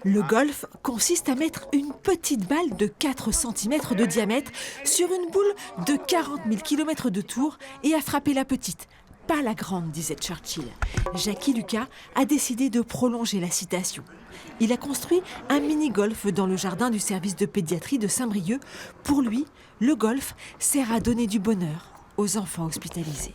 Le golf consiste à mettre une petite balle de 4 cm de diamètre sur une boule de 40 000 km de tour et à frapper la petite, pas la grande, disait Churchill. Jackie Lucas a décidé de prolonger la citation. Il a construit un mini-golf dans le jardin du service de pédiatrie de Saint-Brieuc. Pour lui, le golf sert à donner du bonheur aux enfants hospitalisés.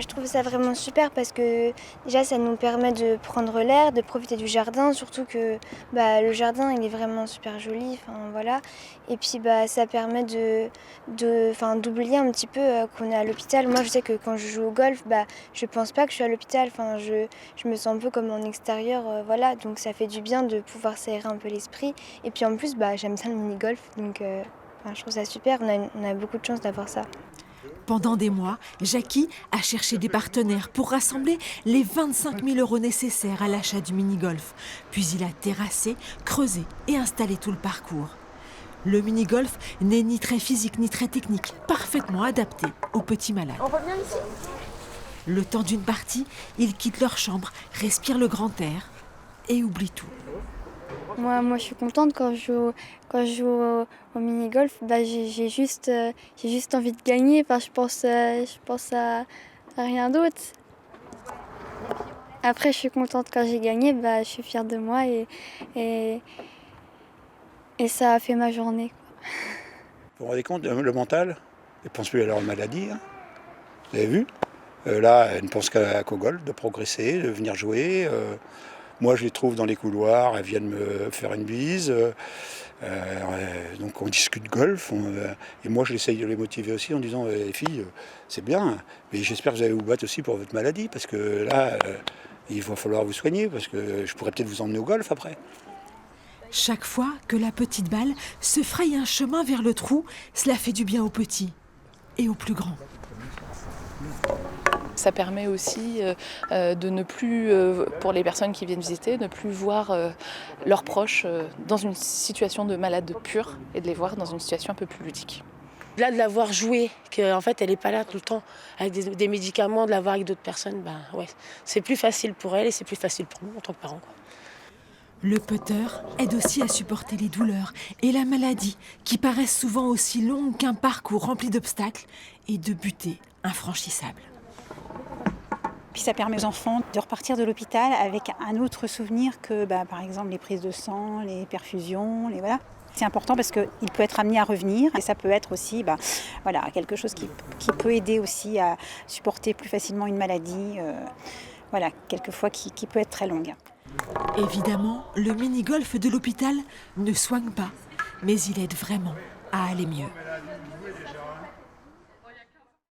Je trouve ça vraiment super parce que déjà ça nous permet de prendre l'air, de profiter du jardin, surtout que le jardin il est vraiment super joli, voilà. Et puis ça permet d'oublier un petit peu qu'on est à l'hôpital. Moi je sais que quand je joue au golf, je pense pas que je suis à l'hôpital, je me sens un peu comme en extérieur, voilà. Donc ça fait du bien de pouvoir s'aérer un peu l'esprit. Et puis en plus j'aime bien le mini-golf, donc je trouve ça super, on a beaucoup de chance d'avoir ça. Pendant des mois, Jackie a cherché des partenaires pour rassembler les 25 000 € nécessaires à l'achat du mini-golf. Puis il a terrassé, creusé et installé tout le parcours. Le mini-golf n'est ni très physique ni très technique, parfaitement adapté aux petits malades. On revient ici ? Le temps d'une partie, ils quittent leur chambre, respirent le grand air et oublient tout. Moi, je suis contente quand je joue au mini-golf. J'ai juste envie de gagner. Je pense à rien d'autre. Après, je suis contente quand j'ai gagné. Je suis fière de moi et ça a fait ma journée. Vous vous rendez compte, le mental, elle ne pense plus à leur maladie. Hein. Vous avez vu ? Là, elle ne pense qu'au golf, de progresser, de venir jouer. Moi, je les trouve dans les couloirs, elles viennent me faire une bise. Donc on discute golf. Et moi, j'essaye de les motiver aussi en disant les filles, c'est bien, mais j'espère que vous allez vous battre aussi pour votre maladie, parce que là, il va falloir vous soigner, parce que je pourrais peut-être vous emmener au golf après. Chaque fois que la petite balle se fraye un chemin vers le trou, cela fait du bien aux petits et aux plus grands. Ça permet aussi de ne plus, pour les personnes qui viennent visiter, ne plus voir leurs proches dans une situation de malade pure et de les voir dans une situation un peu plus ludique. Là, de la voir jouer, qu'en fait, elle n'est pas là tout le temps avec des médicaments, de la voir avec d'autres personnes, c'est plus facile pour elle et c'est plus facile pour nous en tant que parents. Le putter aide aussi à supporter les douleurs et la maladie qui paraissent souvent aussi longues qu'un parcours rempli d'obstacles et de butées infranchissables. Puis ça permet aux enfants de repartir de l'hôpital avec un autre souvenir que par exemple les prises de sang, les perfusions, voilà. C'est important parce qu'il peut être amené à revenir et ça peut être aussi quelque chose qui peut aider aussi à supporter plus facilement une maladie, quelquefois qui peut être très longue. Évidemment, le mini-golf de l'hôpital ne soigne pas, mais il aide vraiment à aller mieux.